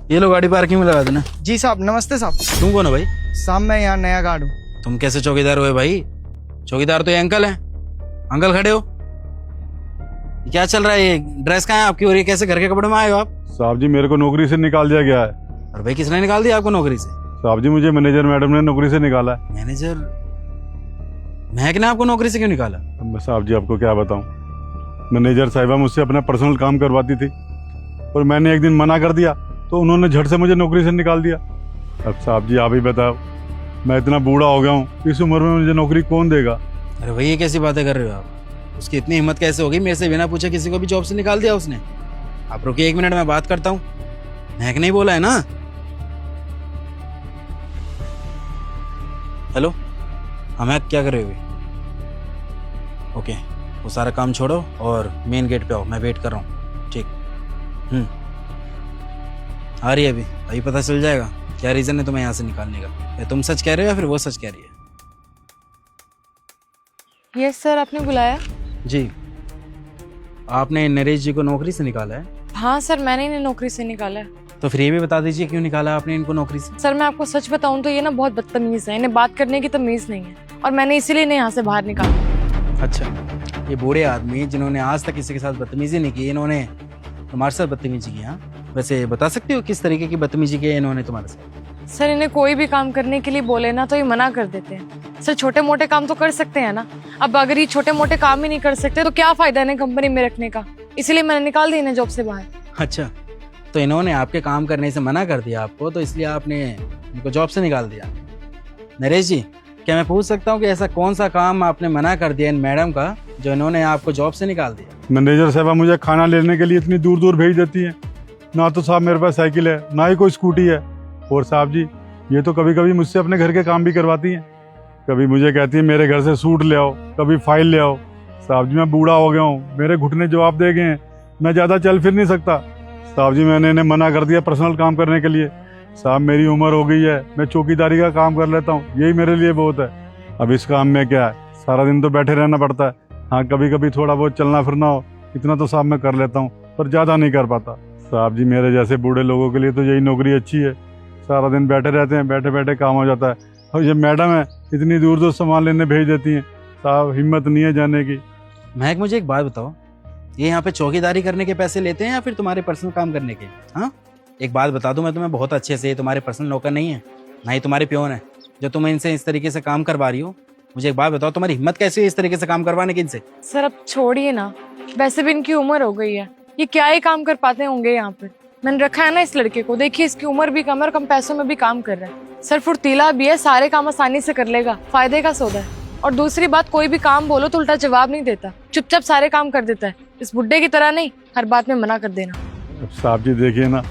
ये लो गाड़ी पार्किंग में लगा देना। जी साहब, नमस्ते साहब। तुम कौन हो भाई? साहब मैं यहाँ नया गार्ड हूँ। तुम कैसे चौकीदार हुए भाई? चौकीदार तो ये अंकल है। अंकल खड़े हो, ये क्या चल रहा है? ये ड्रेस कहाँ है आपकी और ये कैसे घर के कपड़े में आए हो आप? साहब जी मेरे को नौकरी से निकाल दिया गया है। और भाई किसने निकाल दिया आपको नौकरी से? साहब जी मुझे मैनेजर मैडम ने नौकरी से निकाला है। मैनेजर महक ने आपको नौकरी से क्यों निकाला? अब मैं साहब जी आपको क्या बताऊं, मैनेजर साहिबा मुझसे अपना पर्सनल काम करवाती थी और मैंने एक दिन मना कर दिया तो उन्होंने झट से मुझे नौकरी से निकाल दिया। अब साहब जी आप ही बताओ, मैं इतना बूढ़ा हो गया हूँ, इस उम्र में मुझे नौकरी कौन देगा? अरे भाई ये कैसी बातें कर रहे हो आप? उसकी इतनी हिम्मत कैसे होगी? मेरे से बिना पूछे किसी को भी जॉब से निकाल दिया उसने। आप रुकिए 1 मिनट, मैं बात करता हूँ। महक नहीं बोला है ना? हेलो हाँ महक, क्या कर रहे हो? ओके, वो सारा काम छोड़ो और मेन गेट पे आओ, मैं वेट कर रहा हूँ। ठीक, आ रही है अभी पता चल जाएगा क्या रीजन है तुम्हें यहाँ से निकालने का। या तुम सच कह रहे हो या फिर वो सच कह रही है? यस सर, आपने बुलाया? जी, आपने नरेश जी को नौकरी से निकाला है? हाँ सर, मैंने इन्हें नौकरी से निकाला है। तो फिर ये भी बता दीजिए क्यों निकाला आपने इनको नौकरी से? सर मैं आपको सच बताऊं तो ये ना बहुत बदतमीज है, इन्हें बात करने की तमीज नहीं है और मैंने इसीलिए इन्हें यहाँ से बाहर निकाला। अच्छा, ये बूढ़े आदमी जिन्होंने आज तक किसी के साथ बदतमीजी नहीं की, इन्होंने तुम्हारे साथ बदतमीजी की? हाँ, वैसे बता सकते हो किस तरीके की बदतमीजी की है इन्होंने तुम्हारे साथ? सर इन्हें कोई भी काम करने के लिए बोले ना तो ये मना कर देते हैं। सर छोटे मोटे काम तो कर सकते हैं ना, अब अगर ये छोटे मोटे काम ही नहीं कर सकते तो क्या फायदा इन्हें कंपनी में रखने का, इसीलिए मैंने निकाल दिया इन्हें जॉब से बाहर। अच्छा, तो इन्होंने आपके काम करने से मना कर दिया आपको, तो इसलिए आपने इनको जॉब से निकाल दिया। नरेश जी, क्या मैं पूछ सकता हूँ कि ऐसा कौन सा काम आपने मना कर दिया इन मैडम का जो इन्होंने आपको जॉब से निकाल दिया? मैनेजर साहबा मुझे खाना लेने के लिए इतनी दूर दूर भेज देती है, ना तो साहब मेरे पास साइकिल है ना ही कोई स्कूटी है। और साहब जी ये तो कभी कभी मुझसे अपने घर के काम भी करवाती हैं। कभी मुझे कहती है मेरे घर से सूट ले आओ, कभी फाइल ले आओ। साहब जी मैं बूढ़ा हो गया हूँ, मेरे घुटने जवाब दे गए हैं, मैं ज़्यादा चल फिर नहीं सकता। साहब जी मैंने इन्हें मना कर दिया पर्सनल काम करने के लिए। साहब मेरी उम्र हो गई है, मैं चौकीदारी का काम कर लेता हूँ, यही मेरे लिए बहुत है। अब इस काम में क्या है, सारा दिन तो बैठे रहना पड़ता है। हाँ कभी कभी थोड़ा बहुत चलना फिरना हो, इतना तो साहब मैं कर लेता हूँ, पर ज़्यादा नहीं कर पाता। साहब जी मेरे जैसे बूढ़े लोगों के लिए तो यही नौकरी अच्छी है, सारा दिन बैठे रहते हैं, बैठे बैठे काम हो जाता है। और ये मैडम है इतनी दूर दूर सामान लेने भेज देती हैं, साहब हिम्मत नहीं है जाने की। महक मुझे एक बात बताओ, ये यहाँ पे चौकीदारी करने के पैसे लेते हैं या फिर तुम्हारे पर्सनल काम करने के? हाँ एक बात बता दूं मैं तुम्हें बहुत अच्छे से, ये तुम्हारे पर्सनल नौकर नहीं है, ना ही तुम्हारे प्योन है जो तुम इनसे इस तरीके से काम करवा रही हो। मुझे एक बात बताओ, तुम्हारी हिम्मत कैसी है इस तरीके से काम करवाने की इनसे? सर अब छोड़िए ना, वैसे भी इनकी उम्र हो गई है, ये क्या ही काम कर पाते होंगे यहाँ पर। मैंने रखा है ना इस लड़के को, देखिए इसकी उम्र भी कम है और कम पैसों में भी काम कर रहा है। सर फुर्तीला भी है, सारे काम आसानी से कर लेगा, फायदे का सौदा है। और दूसरी बात, कोई भी काम बोलो तो उल्टा जवाब नहीं देता, चुपचाप सारे काम कर देता है। इस बुड्ढे की तरह नहीं हर बात में मना कर देना। अब साहब जी देखिए ना,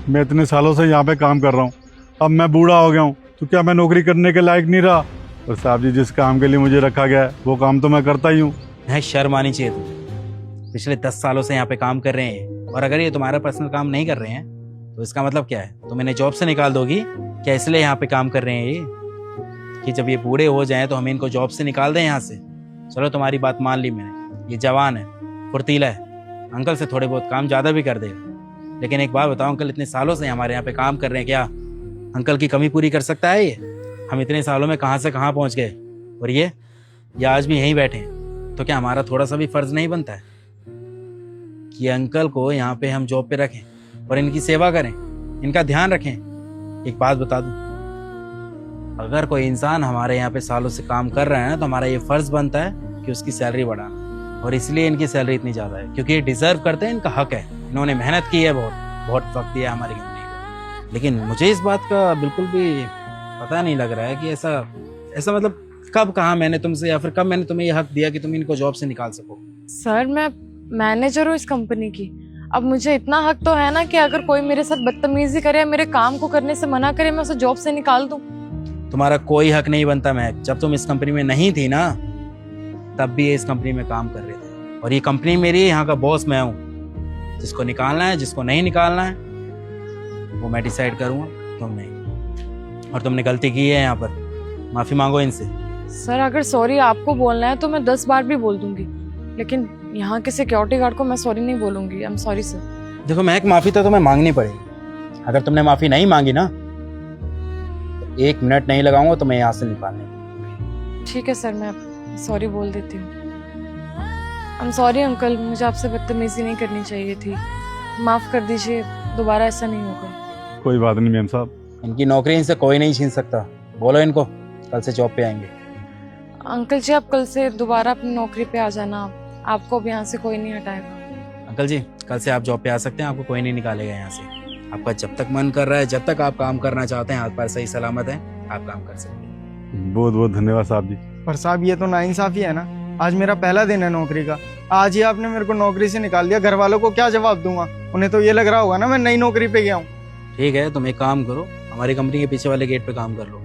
मैं इतने सालों से यहाँ पे काम कर रहा हूँ, अब मैं बूढ़ा हो गया हूँ तो क्या मैं नौकरी करने के लायक नहीं रहा? और साहब जी जिस काम के लिए मुझे रखा गया है वो काम तो मैं करता ही हूँ। शर्म आनी चाहिए तुम्हें, पिछले 10 सालों से यहाँ पे काम कर रहे हैं और अगर ये तुम्हारा पर्सनल काम नहीं कर रहे हैं तो इसका मतलब क्या है? तुम इन्हें जॉब से निकाल दोगी क्या? इसलिए यहाँ पे काम कर रहे हैं ये कि जब ये बूढ़े हो जाएं तो हम इनको जॉब से निकाल दें यहाँ से? चलो तुम्हारी बात मान ली मैंने, ये जवान है, फुर्तीला है, अंकल से थोड़े बहुत काम ज़्यादा भी कर देगा। लेकिन एक बात बताओ, अंकल इतने सालों से हमारे यहाँ पे काम कर रहे हैं, क्या अंकल की कमी पूरी कर सकता है ये? हम इतने सालों में कहाँ से कहाँ पहुँच गए और ये आज भी यहीं बैठे हैं, तो क्या हमारा थोड़ा सा भी फर्ज नहीं बनता है कि अंकल को यहाँ पे हम जॉब पे रखें और इनकी सेवा करें, इनका ध्यान रखें? एक बात बता दूं, अगर कोई इंसान हमारे यहाँ पे सालों से काम कर रहा है ना तो हमारा ये फर्ज बनता है कि उसकी सैलरी बढ़ाना, और इसलिए इनकी सैलरी इतनी ज़्यादा है क्योंकि ये डिजर्व करते हैं, इनका हक है, इन्होंने मेहनत की है, बहुत वक्त दिया है हमारी कंपनी को। लेकिन मुझे इस बात का बिल्कुल भी पता नहीं लग रहा है कि ऐसा मतलब कब कहा मैंने तुमसे या फिर कब मैंने तुम्हें ये हक दिया कि तुम इनको जॉब से निकाल सको? सर मैं मैनेजर हूँ इस कंपनी की, अब मुझे इतना हक तो है ना कि अगर कोई मेरे साथ बदतमीजी करे या मेरे काम को करने से मना करे, मैं उसे जॉब से निकाल दूं। तुम्हारा कोई हक नहीं बनता महक, जब तुम इस कंपनी में नहीं थी ना तब भी ये इस कंपनी में काम कर रहे थे, और ये कंपनी मेरी है, यहाँ का बॉस मैं हूँ। जिसको निकालना है जिसको नहीं निकालना है वो मैं डिसाइड करूँगा, तुम नहीं। और तुमने गलती की है यहाँ पर, माफ़ी मांगो इनसे। सर अगर सॉरी आपको बोलना है तो मैं 10 बार भी बोल दूंगी, लेकिन यहाँ के सिक्योरिटी गार्ड को मैं सॉरी नहीं बोलूंगी। I am sorry sir. देखो महक, माफ़ी तो तुम्हें मांगनी पड़ेगी अगर तुमने माफी नहीं मांगी ना तो 1 मिनट नहीं लगाऊंगा तो मैं यहाँ से निकालने। ठीक है सर, मैं सॉरी बोल देती हूँ। आई एम सॉरी अंकल, मुझे आपसे बदतमीजी नहीं करनी चाहिए थी। माफ कर दीजिए, दोबारा ऐसा नहीं होगा। कोई बात नहीं मेम साहब। इनकी नौकरी इनसे कोई नहीं छीन सकता। बोलो इनको कल से जॉब पे आएंगे। अंकल जी, आप कल से दोबारा अपनी नौकरी पे आ जाना, आपको अब यहाँ से कोई नहीं हटाएगा। अंकल जी कल से आप जॉब पे आ सकते हैं, आपको कोई नहीं निकालेगा यहाँ से। आपका जब तक मन कर रहा है, जब तक आप काम करना चाहते हैं, हाथ पैर सही सलामत है, आप काम कर सकते हैं। बहुत बहुत धन्यवाद साहब जी। पर साहब ये तो नाइंसाफी है ना। आज मेरा पहला दिन है नौकरी का, आज ही आपने मेरे को नौकरी से निकाल दिया। घर वालों को क्या जवाब दूंगा? उन्हें तो ये लग रहा होगा ना मैं नई नौकरी पे गया हूँ। ठीक है, तुम एक काम करो, हमारी कंपनी के पीछे वाले गेट पे काम कर लो,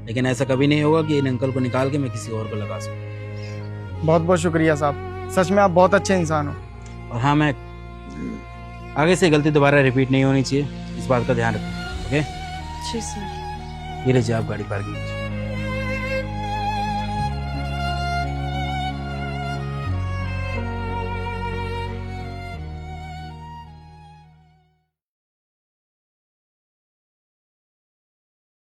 लेकिन ऐसा कभी नहीं होगा कि इन अंकल को निकाल के मैं किसी और को लगा सकूं। बहुत बहुत शुक्रिया साहब, सच में आप बहुत अच्छे इंसान हो। और हाँ, मैं आगे से गलती दोबारा रिपीट नहीं होनी चाहिए, इस बात का ध्यान रखो। ओके, जी सर। ये लीजिए आप गाड़ी पार्किंग।